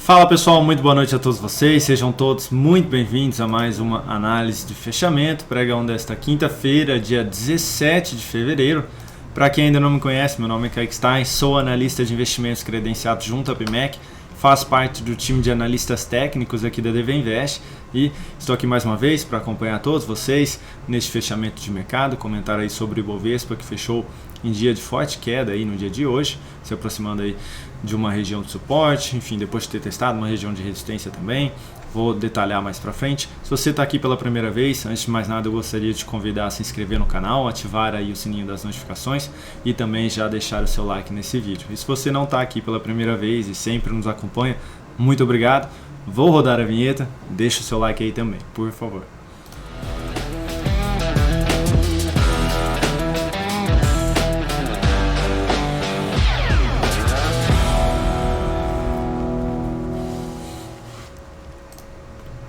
Fala pessoal, muito boa noite a todos vocês, sejam todos muito bem-vindos a mais uma análise de fechamento, pregão desta quinta-feira, dia 17 de fevereiro. Para quem ainda não me conhece, meu nome é Kaique Stein, sou analista de investimentos credenciado junto à PMEC, faço parte do time de analistas técnicos aqui da DV Invest e estou aqui mais uma vez para acompanhar todos vocês neste fechamento de mercado, comentar aí sobre o Ibovespa que fechou em dia de forte queda aí no dia de hoje, se aproximando aí de uma região de suporte, enfim, depois de ter testado uma região de resistência também, vou detalhar mais para frente. Se você está aqui pela primeira vez, antes de mais nada eu gostaria de te convidar a se inscrever no canal, ativar aí o sininho das notificações e também já deixar o seu like nesse vídeo. E se você não está aqui pela primeira vez e sempre nos acompanha, muito obrigado. Vou rodar a vinheta, deixa o seu like aí também, por favor.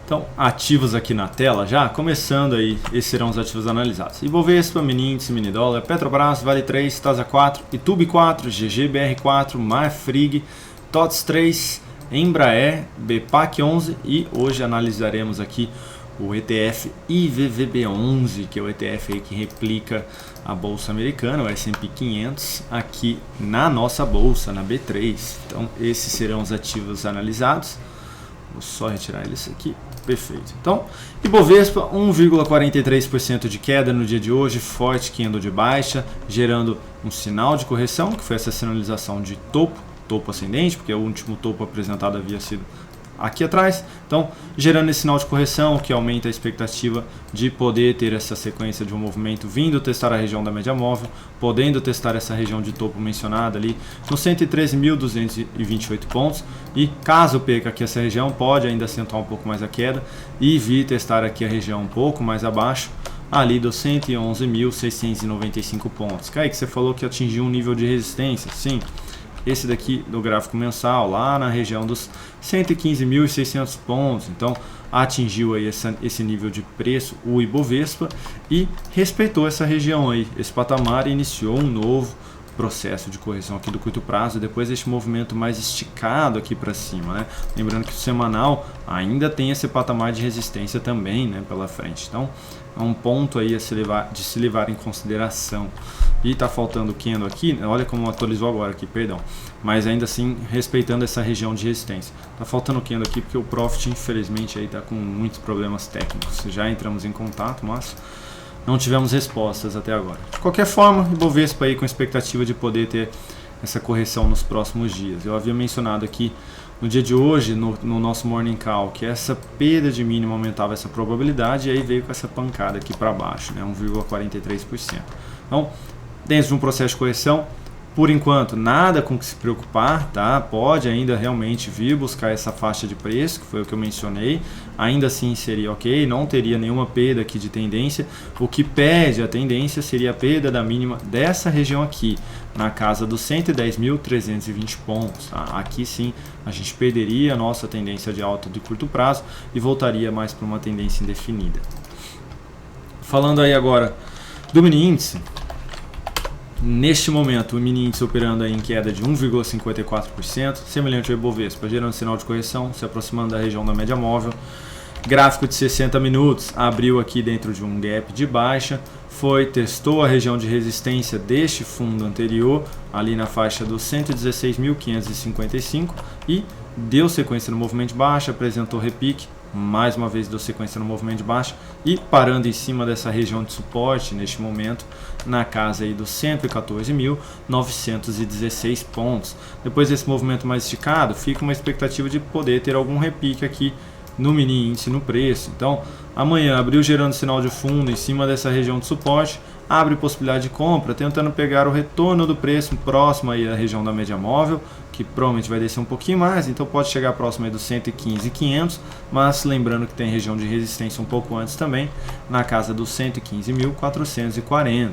Então, ativos aqui na tela já, começando aí, esses serão os ativos analisados. Ibovespa, mini índice, mini dólar, Petrobras, Vale 3, Tasa 4, Itube 4, GGBR 4, Marfrig, TOTS 3, Embraer, BPAC 11 e hoje analisaremos aqui o ETF IVVB11, que é o ETF aí que replica a bolsa americana, o S&P 500, aqui na nossa bolsa, na B3. Então, esses serão os ativos analisados. Vou só retirar eles aqui. Perfeito. Então, Ibovespa 1,43% de queda no dia de hoje, forte candle de baixa, gerando um sinal de correção, que foi essa sinalização de topo ascendente, porque o último topo apresentado havia sido aqui atrás. Então, gerando esse sinal de correção, que aumenta a expectativa de poder ter essa sequência de um movimento vindo testar a região da média móvel, podendo testar essa região de topo mencionada ali nos 113.228 pontos. E caso perca aqui essa região, pode ainda acentuar um pouco mais a queda e vir testar aqui a região um pouco mais abaixo, ali dos 111.695 pontos. Kaique, você falou que atingiu um nível de resistência. Sim. Esse daqui do gráfico mensal, lá na região dos 115.600 pontos. Então, atingiu aí esse nível de preço, o Ibovespa, e respeitou essa região aí, esse patamar, e iniciou um novo processo de correção aqui do curto prazo, depois deste movimento mais esticado aqui para cima, né? Lembrando que o semanal ainda tem esse patamar de resistência também, né, pela frente. Então, é um ponto aí de se levar em consideração. E tá faltando o candle aqui, olha como atualizou agora aqui, perdão. Mas ainda assim, respeitando essa região de resistência. Tá faltando o candle aqui porque o Profit, infelizmente, aí tá com muitos problemas técnicos. Já entramos em contato, mas não tivemos respostas até agora. De qualquer forma, Ibovespa aí com expectativa de poder ter essa correção nos próximos dias. Eu havia mencionado aqui no dia de hoje, no nosso Morning Call, que essa perda de mínimo aumentava essa probabilidade e aí veio com essa pancada aqui para baixo, né, 1,43%. Então, dentro de um processo de correção, por enquanto, nada com que se preocupar, tá? Pode ainda realmente vir buscar essa faixa de preço, que foi o que eu mencionei. Ainda assim seria ok, não teria nenhuma perda aqui de tendência. O que pede a tendência seria a perda da mínima dessa região aqui, na casa dos 110.320 pontos. Tá? Aqui sim a gente perderia a nossa tendência de alta de curto prazo e voltaria mais para uma tendência indefinida. Falando aí agora do mini índice. Neste momento, o mini índice operando aí em queda de 1,54%, semelhante ao Ibovespa, gerando sinal de correção, se aproximando da região da média móvel. Gráfico de 60 minutos, abriu aqui dentro de um gap de baixa, testou a região de resistência deste fundo anterior, ali na faixa dos 116.555 e deu sequência no movimento de baixa, apresentou repique, mais uma vez deu sequência no movimento de baixa e parando em cima dessa região de suporte neste momento na casa aí dos 114.916 pontos. Depois desse movimento mais esticado, fica uma expectativa de poder ter algum repique aqui no mini índice no preço. Então, amanhã abriu gerando sinal de fundo em cima dessa região de suporte, abre possibilidade de compra, tentando pegar o retorno do preço próximo aí da região da média móvel, que provavelmente vai descer um pouquinho mais, então pode chegar próximo aí dos 115.500, mas lembrando que tem região de resistência um pouco antes também, na casa dos 115.440.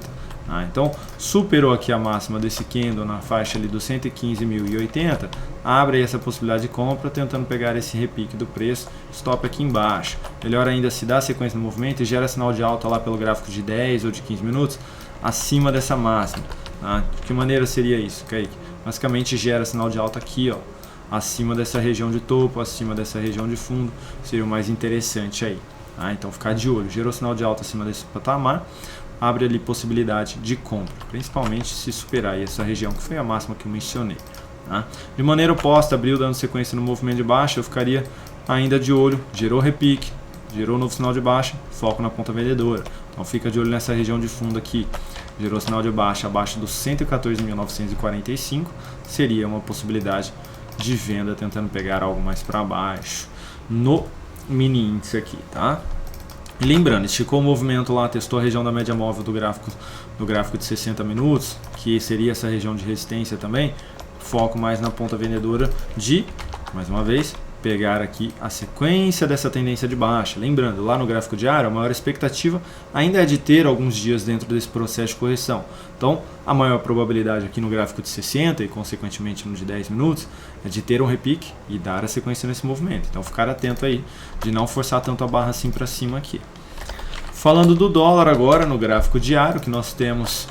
Então superou aqui a máxima desse candle na faixa ali dos 115.080, abre aí essa possibilidade de compra, tentando pegar esse repique do preço, stop aqui embaixo. Melhor ainda se dá sequência no movimento e gera sinal de alta lá pelo gráfico de 10 ou de 15 minutos, acima dessa máxima. De que maneira seria isso, Kaique? Basicamente gera sinal de alta aqui, ó, acima dessa região de topo, acima dessa região de fundo, seria o mais interessante aí. Então ficar de olho, gerou sinal de alta acima desse patamar, abre ali possibilidade de compra, principalmente se superar aí essa região que foi a máxima que eu mencionei. De maneira oposta, abriu dando sequência no movimento de baixa, eu ficaria ainda de olho, gerou repique, gerou novo sinal de baixa, foco na ponta vendedora. Então fica de olho nessa região de fundo aqui, gerou sinal de baixa abaixo dos 114.945, seria uma possibilidade de venda tentando pegar algo mais para baixo no mini índice aqui, tá? Lembrando, esticou o movimento lá, testou a região da média móvel do gráfico de 60 minutos, que seria essa região de resistência também, foco mais na ponta vendedora de, mais uma vez, pegar aqui a sequência dessa tendência de baixa. Lembrando, lá no gráfico diário, a maior expectativa ainda é de ter alguns dias dentro desse processo de correção. Então, a maior probabilidade aqui no gráfico de 60 e, consequentemente, no de 10 minutos, é de ter um repique e dar a sequência nesse movimento. Então, ficar atento aí de não forçar tanto a barra assim para cima aqui. Falando do dólar agora, no gráfico diário, que nós temos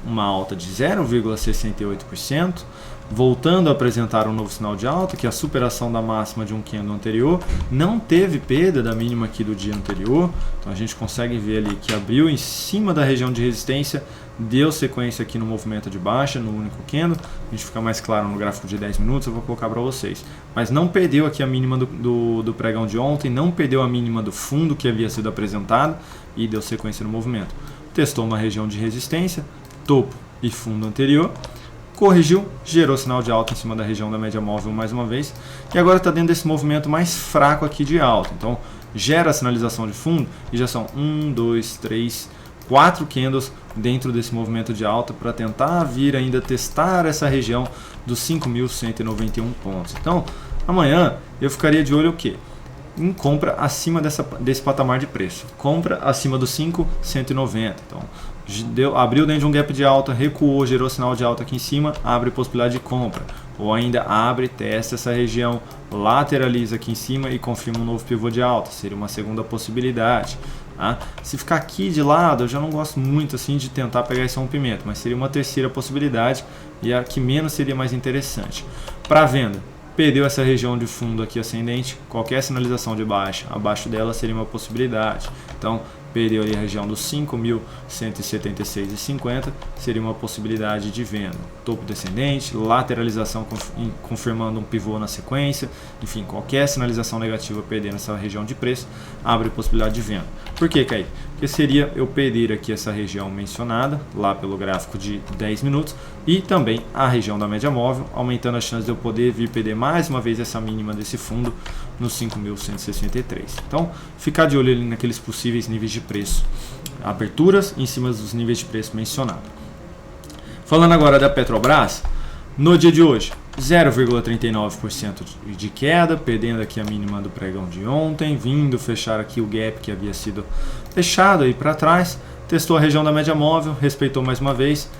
uma alta de 0,68%, voltando a apresentar um novo sinal de alta, que é a superação da máxima de um candle anterior, não teve perda da mínima aqui do dia anterior, então a gente consegue ver ali que abriu em cima da região de resistência, deu sequência aqui no movimento de baixa, no único candle, a gente fica mais claro no gráfico de 10 minutos, eu vou colocar para vocês, mas não perdeu aqui a mínima do pregão de ontem, não perdeu a mínima do fundo que havia sido apresentado e deu sequência no movimento. Testou uma região de resistência, topo e fundo anterior, corrigiu, gerou sinal de alta em cima da região da média móvel mais uma vez, e agora está dentro desse movimento mais fraco aqui de alta. Então gera a sinalização de fundo e já são 1, 2, 3, 4 candles dentro desse movimento de alta para tentar vir ainda testar essa região dos 5.191 pontos. Então amanhã eu ficaria de olho o quê? Em compra acima desse patamar de preço, compra acima dos 5.190. Então abriu dentro de um gap de alta, recuou, gerou sinal de alta aqui em cima, abre possibilidade de compra. Ou ainda abre, testa essa região, lateraliza aqui em cima e confirma um novo pivô de alta. Seria uma segunda possibilidade. Se ficar aqui de lado, eu já não gosto muito assim de tentar pegar esse rompimento, mas seria uma terceira possibilidade e a que menos seria mais interessante. Para venda, perdeu essa região de fundo aqui ascendente, qualquer sinalização de baixa, abaixo dela seria uma possibilidade. Então, perdeu ali a região dos 5.176,50, seria uma possibilidade de venda. Topo descendente, lateralização confirmando um pivô na sequência, enfim, qualquer sinalização negativa perdendo essa região de preço, abre possibilidade de venda. Por que, Kaique? Porque seria eu perder aqui essa região mencionada, lá pelo gráfico de 10 minutos, e também a região da média móvel, aumentando a chance de eu poder vir perder mais uma vez essa mínima desse fundo nos 5.163. Então, ficar de olho ali naqueles possíveis níveis de preço, aberturas em cima dos níveis de preço mencionados. Falando agora da Petrobras, no dia de hoje, 0,39% de queda, perdendo aqui a mínima do pregão de ontem, vindo fechar aqui o gap que havia sido fechado aí para trás, testou a região da média móvel, respeitou mais uma vez,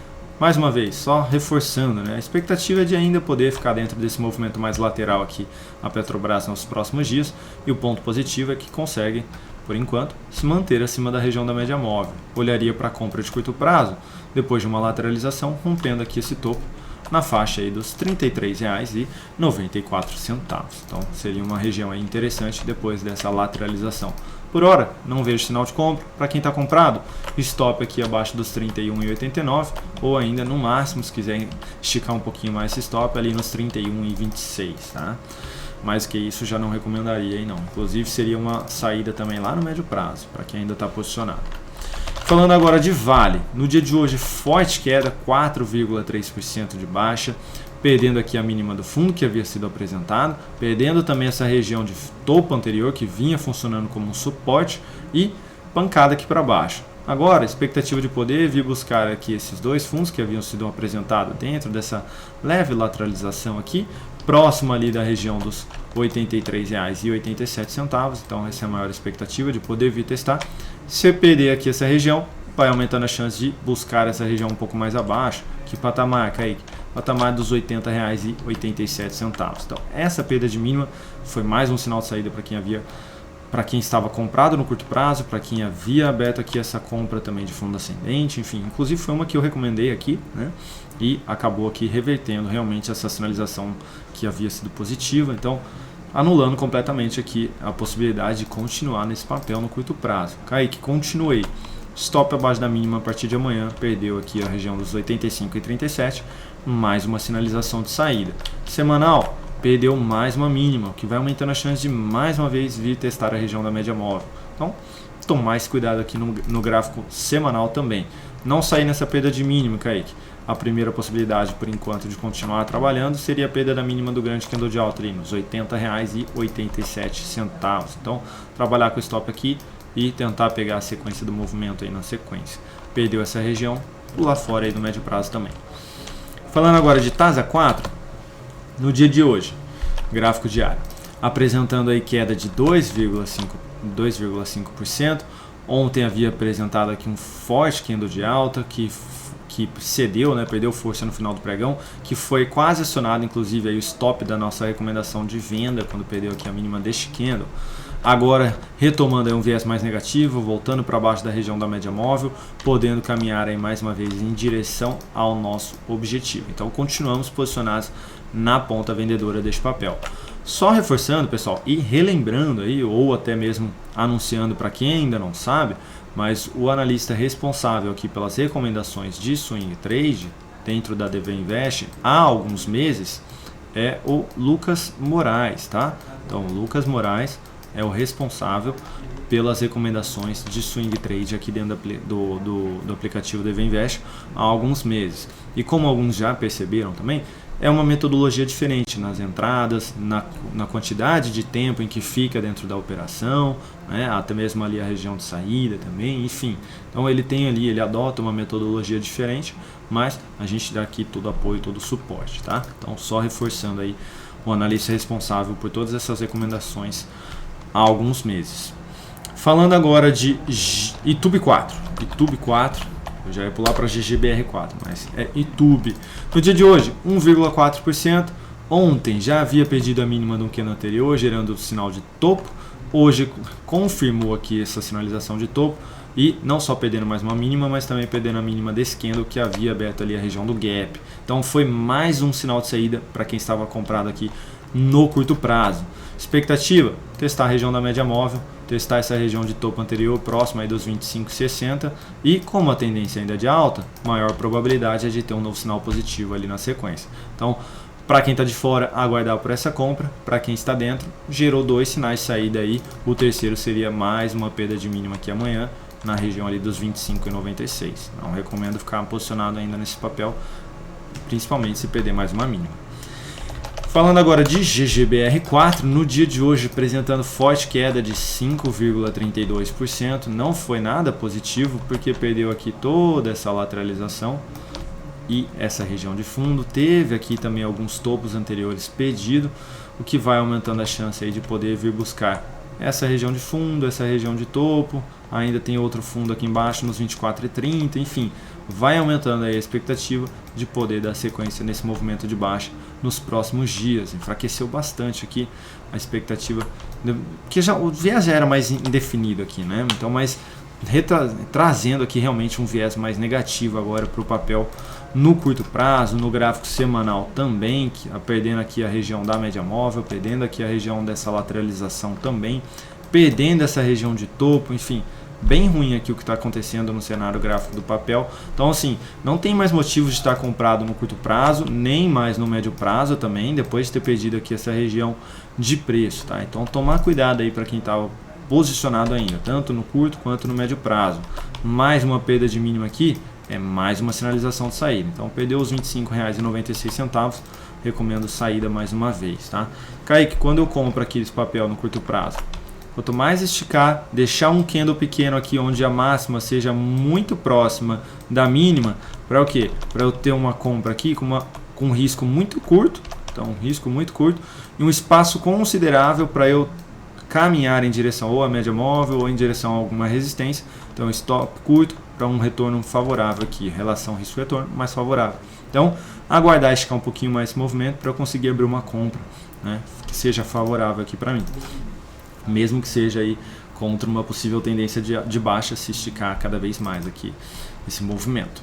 só reforçando, né? A expectativa é de ainda poder ficar dentro desse movimento mais lateral aqui a Petrobras nos próximos dias, e o ponto positivo é que consegue, por enquanto, se manter acima da região da média móvel. Olharia para a compra de curto prazo, depois de uma lateralização, rompendo aqui esse topo na faixa aí dos R$ 33,94. Então seria uma região aí interessante depois dessa lateralização. Por hora, não vejo sinal de compra. Para quem está comprado, stop aqui abaixo dos 31,89, ou ainda no máximo, se quiser esticar um pouquinho mais esse stop, ali nos 31,26, tá? Mais que isso já não recomendaria aí não. Inclusive seria uma saída também lá no médio prazo, para quem ainda está posicionado. Falando agora de Vale, no dia de hoje forte queda, 4,3% de baixa, perdendo aqui a mínima do fundo que havia sido apresentado, perdendo também essa região de topo anterior que vinha funcionando como um suporte e pancada aqui para baixo. Agora, a expectativa de poder vir buscar aqui esses dois fundos que haviam sido apresentados dentro dessa leve lateralização aqui, próximo ali da região dos R$ 83,87, então essa é a maior expectativa de poder vir testar. Se perder aqui essa região, vai aumentando a chance de buscar essa região um pouco mais abaixo. Que patamar, Kaique? Patamar dos R$ 80,87. Então essa perda de mínima foi mais um sinal de saída para quem havia para quem estava comprado no curto prazo, para quem havia aberto aqui essa compra também de fundo ascendente, enfim, inclusive foi uma que eu recomendei aqui, né? E acabou aqui revertendo realmente essa sinalização que havia sido positiva, então anulando completamente aqui a possibilidade de continuar nesse papel no curto prazo. Kaique, continuei. Stop abaixo da mínima a partir de amanhã, perdeu aqui a região dos 85,37, mais uma sinalização de saída. Semanal, perdeu mais uma mínima, o que vai aumentando a chance de mais uma vez vir testar a região da média móvel. Então, tome mais cuidado aqui no gráfico semanal também. Não sair nessa perda de mínima, Kaique. A primeira possibilidade, por enquanto, de continuar trabalhando seria a perda da mínima do grande candle de alta ali, nos R$ 80,87. Então, trabalhar com o stop aqui e tentar pegar a sequência do movimento aí na sequência. Perdeu essa região, pular fora aí do médio prazo também. Falando agora de TASA 4, no dia de hoje, gráfico diário, apresentando aí queda de 2,5%. Ontem havia apresentado aqui um forte candle de alta que cedeu, né, perdeu força no final do pregão, que foi quase acionado, inclusive aí o stop da nossa recomendação de venda quando perdeu aqui a mínima deste candle. Agora retomando aí um viés mais negativo, voltando para baixo da região da média móvel, podendo caminhar aí mais uma vez em direção ao nosso objetivo. Então continuamos posicionados na ponta vendedora deste papel. Só reforçando, pessoal, e relembrando aí, ou até mesmo anunciando para quem ainda não sabe, mas o analista responsável aqui pelas recomendações de swing trade dentro da DV Invest há alguns meses é o Lucas Moraes, tá? Então, o Lucas Moraes é o responsável pelas recomendações de swing trade aqui dentro do aplicativo DV Invest há alguns meses. E como alguns já perceberam também, é uma metodologia diferente nas entradas, na quantidade de tempo em que fica dentro da operação, né, até mesmo ali a região de saída também, enfim. Então ele adota uma metodologia diferente, mas a gente dá aqui todo apoio, todo suporte, tá? Então só reforçando aí o analista responsável por todas essas recomendações há alguns meses. Falando agora de YouTube 4. Eu já ia pular para GGBR4, mas é YouTube. No dia de hoje, 1,4%. Ontem já havia perdido a mínima do candle anterior, gerando o sinal de topo. Hoje confirmou aqui essa sinalização de topo. E não só perdendo mais uma mínima, mas também perdendo a mínima desse candle que havia aberto ali a região do gap. Então foi mais um sinal de saída para quem estava comprado aqui no curto prazo. Expectativa, testar a região da média móvel, testar essa região de topo anterior próxima aí dos 25,60 e como a tendência ainda é de alta, maior probabilidade é de ter um novo sinal positivo ali na sequência. Então, para quem está de fora, aguardar por essa compra. Para quem está dentro, gerou dois sinais de saída aí. O terceiro seria mais uma perda de mínima aqui amanhã, na região ali dos 25,96. Não recomendo ficar posicionado ainda nesse papel, principalmente se perder mais uma mínima. Falando agora de GGBR4, no dia de hoje apresentando forte queda de 5,32%, não foi nada positivo porque perdeu aqui toda essa lateralização e essa região de fundo, teve aqui também alguns topos anteriores perdidos, o que vai aumentando a chance aí de poder vir buscar essa região de fundo, essa região de topo, ainda tem outro fundo aqui embaixo nos 24,30, enfim, vai aumentando aí a expectativa de poder dar sequência nesse movimento de baixa nos próximos dias. Enfraqueceu bastante aqui a expectativa, porque o viés já era mais indefinido aqui, né? Então, mas trazendo aqui realmente um viés mais negativo agora para o papel no curto prazo, no gráfico semanal também, perdendo aqui a região da média móvel, perdendo aqui a região dessa lateralização também, perdendo essa região de topo, enfim, bem ruim aqui o que está acontecendo no cenário gráfico do papel. Então assim, não tem mais motivo de estar comprado no curto prazo, nem mais no médio prazo também, depois de ter perdido aqui essa região de preço, tá? Então tomar cuidado aí para quem estava posicionado ainda, tanto no curto quanto no médio prazo. Mais uma perda de mínima aqui, é mais uma sinalização de saída. Então perdeu os R$ 25,96, recomendo saída mais uma vez, tá? Kaique, quando eu compro aqui esse papel no curto prazo, quanto mais esticar, deixar um candle pequeno aqui onde a máxima seja muito próxima da mínima, para o quê? Para eu ter uma compra aqui com um risco muito curto, então um risco muito curto e um espaço considerável para eu caminhar em direção ou à média móvel ou em direção a alguma resistência. Então stop curto para um retorno favorável aqui, relação risco-retorno mais favorável. Então aguardar esticar um pouquinho mais esse movimento para eu conseguir abrir uma compra, né, que seja favorável aqui para mim. mesmo que seja aí contra uma possível tendência de baixa se esticar cada vez mais aqui esse movimento.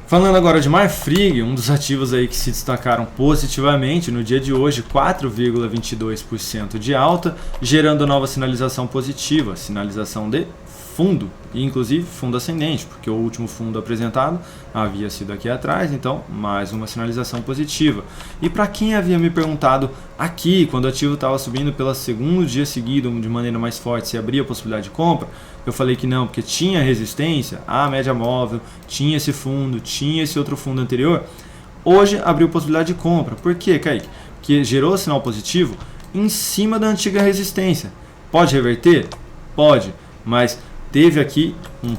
Falando agora de Marfrig, um dos ativos aí que se destacaram positivamente no dia de hoje, 4,22% de alta, gerando nova sinalização positiva, sinalização de fundo, e inclusive fundo ascendente, porque o último fundo apresentado havia sido aqui atrás, então mais uma sinalização positiva. E para quem havia me perguntado aqui, quando o ativo estava subindo pelo segundo dia seguido de maneira mais forte, se abria a possibilidade de compra, eu falei que não, porque tinha resistência, a média móvel, tinha esse fundo, tinha esse outro fundo anterior. Hoje abriu possibilidade de compra. Por quê, Kaique? Porque gerou sinal positivo em cima da antiga resistência. Pode reverter? Pode, mas teve aqui um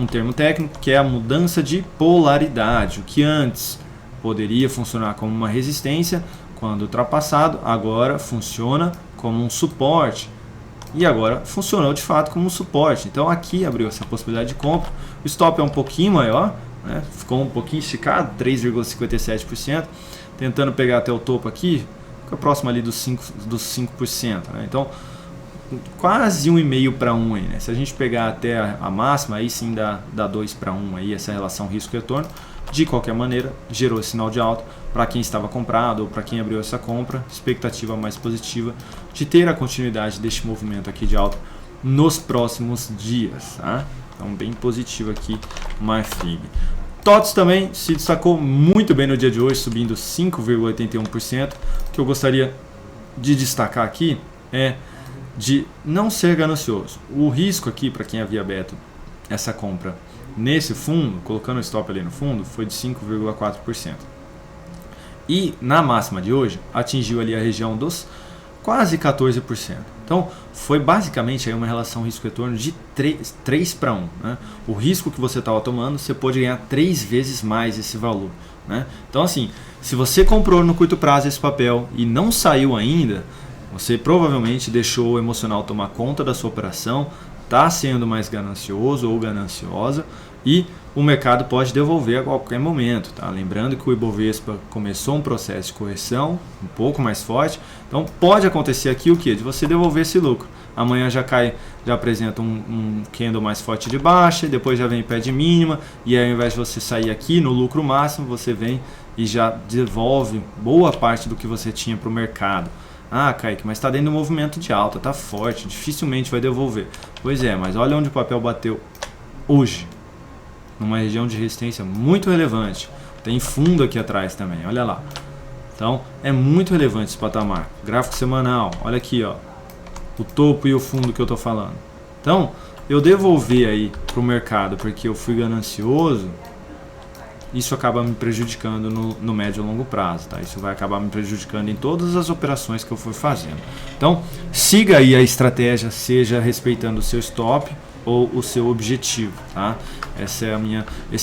termo técnico que é a mudança de polaridade. O que antes poderia funcionar como uma resistência, quando ultrapassado, agora funciona como um suporte. E agora funcionou de fato como um suporte. Então aqui abriu essa possibilidade de compra. O stop é um pouquinho maior, né? Ficou um pouquinho esticado, 3,57%. Tentando pegar até o topo aqui, fica próximo ali dos 5%. Né? Então quase 1,5 para 1 aí, né? Se a gente pegar até a máxima, aí sim dá 2 para 1 aí, essa relação risco-retorno. De qualquer maneira, gerou esse sinal de alta para quem estava comprado ou para quem abriu essa compra, expectativa mais positiva de ter a continuidade deste movimento aqui de alta nos próximos dias, tá? Então bem positivo aqui Marfrig. TOTVS também se destacou muito bem no dia de hoje, subindo 5,81%. O que eu gostaria de destacar aqui é de não ser ganancioso. O risco aqui para quem havia aberto essa compra nesse fundo, colocando o stop ali no fundo, foi de 5,4%. E na máxima de hoje, atingiu ali a região dos quase 14%. Então, foi basicamente aí uma relação risco-retorno de 3 para 1. Né? O risco que você estava tomando, você pode ganhar 3 vezes mais esse valor. Né? Então, assim, se você comprou no curto prazo esse papel e não saiu ainda, você provavelmente deixou o emocional tomar conta da sua operação, está sendo mais ganancioso ou gananciosa e o mercado pode devolver a qualquer momento. Tá? Lembrando que o Ibovespa começou um processo de correção um pouco mais forte, então pode acontecer aqui o que? De você devolver esse lucro. Amanhã já cai, já apresenta um candle mais forte de baixa, depois já vem pé de mínima, e aí, ao invés de você sair aqui no lucro máximo, você vem e já devolve boa parte do que você tinha para o mercado. Ah, Kaique, mas está dentro do movimento de alta, está forte, dificilmente vai devolver. Pois é, mas olha onde o papel bateu hoje, numa região de resistência muito relevante. Tem fundo aqui atrás também, olha lá. Então, é muito relevante esse patamar. Gráfico semanal, olha aqui, ó, o topo e o fundo que eu estou falando. Então, eu devolver aí para o mercado porque eu fui ganancioso, isso acaba me prejudicando no médio e longo prazo, tá? Isso vai acabar me prejudicando em todas as operações que eu for fazendo. Então, siga aí a estratégia, seja respeitando o seu stop ou o seu objetivo, tá? Esse é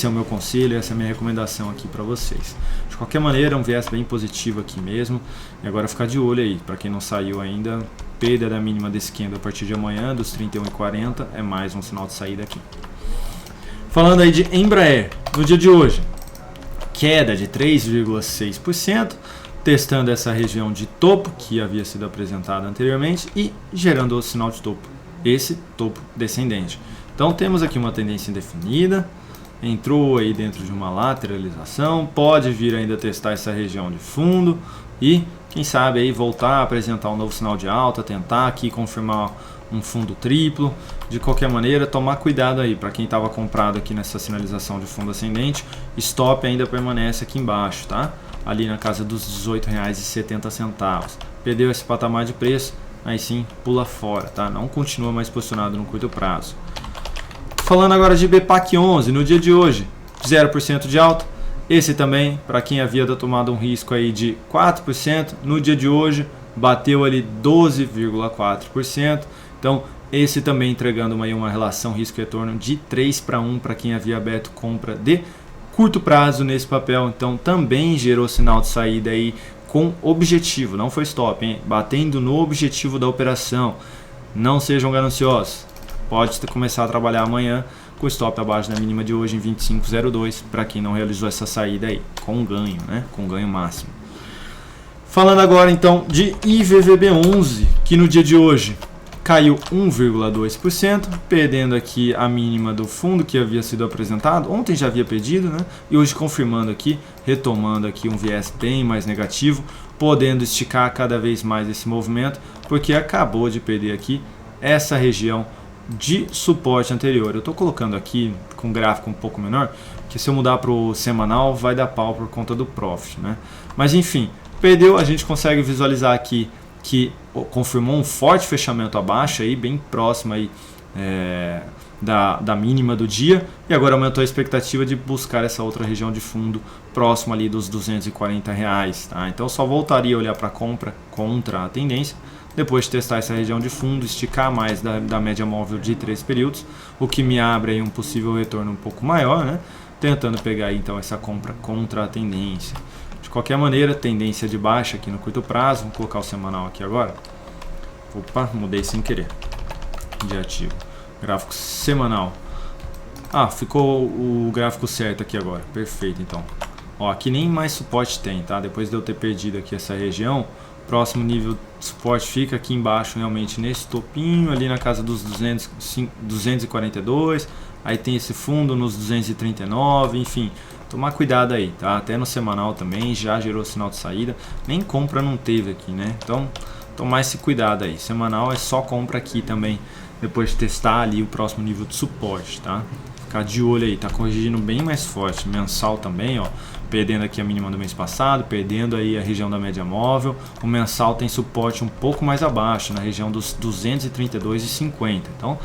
o meu conselho, essa é a minha recomendação aqui para vocês. De qualquer maneira, é um viés bem positivo aqui mesmo. E agora ficar de olho aí, para quem não saiu ainda, perda da mínima desse candle a partir de amanhã, dos 31,40, é mais um sinal de saída aqui. Falando aí de Embraer, no dia de hoje, queda de 3,6%, testando essa região de topo que havia sido apresentada anteriormente e gerando o sinal de topo, esse topo descendente. Então temos aqui uma tendência indefinida, entrou aí dentro de uma lateralização, pode vir ainda testar essa região de fundo e quem sabe aí voltar a apresentar um novo sinal de alta, tentar aqui confirmar um fundo triplo. De qualquer maneira, tomar cuidado aí para quem estava comprado aqui nessa sinalização de fundo ascendente, stop ainda permanece aqui embaixo, tá? Ali na casa dos R$ 18,70. Perdeu esse patamar de preço, aí sim pula fora, tá? Não continua mais posicionado no curto prazo. Falando agora de BPAC 11, no dia de hoje, 0% de alta. Esse também, para quem havia tomado um risco aí de 4%, no dia de hoje bateu ali 12,4%. Então, esse também entregando uma relação risco-retorno de 3 para 1 para quem havia aberto compra de curto prazo nesse papel. Então, também gerou sinal de saída aí com objetivo, não foi stop, hein? Batendo no objetivo da operação. Não sejam gananciosos. Pode começar a trabalhar amanhã com stop abaixo da mínima de hoje em 25,02 para quem não realizou essa saída aí, com ganho, né? Com ganho máximo. Falando agora então de IVVB11, que no dia de hoje caiu 1,2%, perdendo aqui a mínima do fundo que havia sido apresentado. Ontem já havia perdido, né? E hoje confirmando aqui, retomando aqui um viés bem mais negativo, podendo esticar cada vez mais esse movimento, porque acabou de perder aqui essa região de suporte anterior. Eu estou colocando aqui com um gráfico um pouco menor, que se eu mudar para o semanal vai dar pau por conta do profit, né? Mas enfim, perdeu, a gente consegue visualizar aqui que confirmou um forte fechamento abaixo, aí, bem próximo aí, da mínima do dia, e agora aumentou a expectativa de buscar essa outra região de fundo próximo ali dos R$240, tá? Então só voltaria a olhar para compra contra a tendência depois de testar essa região de fundo, esticar mais da média móvel de 3 períodos, o que me abre aí um possível retorno um pouco maior, né? Tentando pegar aí, então essa compra contra a tendência. De qualquer maneira, tendência de baixa aqui no curto prazo. Vamos colocar o semanal aqui agora. Opa, mudei sem querer de ativo. Gráfico semanal. Ah, ficou o gráfico certo aqui agora. Perfeito, então. Ó, aqui nem mais suporte tem, tá? Depois de eu ter perdido aqui essa região, próximo nível de suporte fica aqui embaixo, realmente nesse topinho ali na casa dos 242. Aí tem esse fundo nos 239, enfim. Tomar cuidado aí, tá? Até no semanal também já gerou sinal de saída. Nem compra não teve aqui, né? Então, tomar esse cuidado aí. Semanal é só compra aqui também, depois de testar ali o próximo nível de suporte, tá? Ficar de olho aí, tá corrigindo bem mais forte. Mensal também, ó. Perdendo aqui a mínima do mês passado, perdendo aí a região da média móvel. O mensal tem suporte um pouco mais abaixo, na região dos 232,50. Então,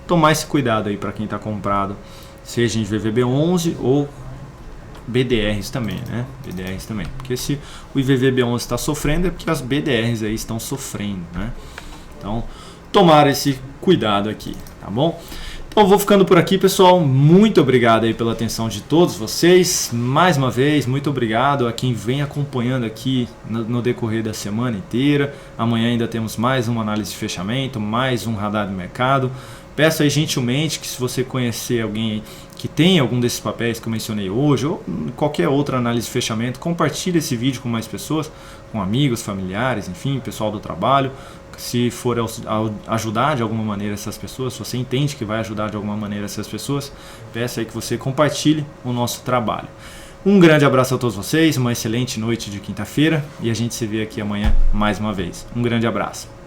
tomar esse cuidado aí para quem tá comprado, seja em VVB11 ou BDRs também, né? BDRs também. Porque se o IVVB11 está sofrendo, é porque as BDRs aí estão sofrendo, né? Então, tomar esse cuidado aqui, tá bom? Então, vou ficando por aqui, pessoal. Muito obrigado aí pela atenção de todos vocês. Mais uma vez, muito obrigado a quem vem acompanhando aqui no decorrer da semana inteira. Amanhã ainda temos mais uma análise de fechamento, mais um radar do mercado. Peço aí gentilmente que, se você conhecer alguém aí que tem algum desses papéis que eu mencionei hoje, ou qualquer outra análise de fechamento, compartilhe esse vídeo com mais pessoas, com amigos, familiares, enfim, pessoal do trabalho. Se for ajudar de alguma maneira essas pessoas, se você entende que vai ajudar de alguma maneira essas pessoas, peço aí que você compartilhe o nosso trabalho. Um grande abraço a todos vocês, uma excelente noite de quinta-feira, e a gente se vê aqui amanhã mais uma vez. Um grande abraço.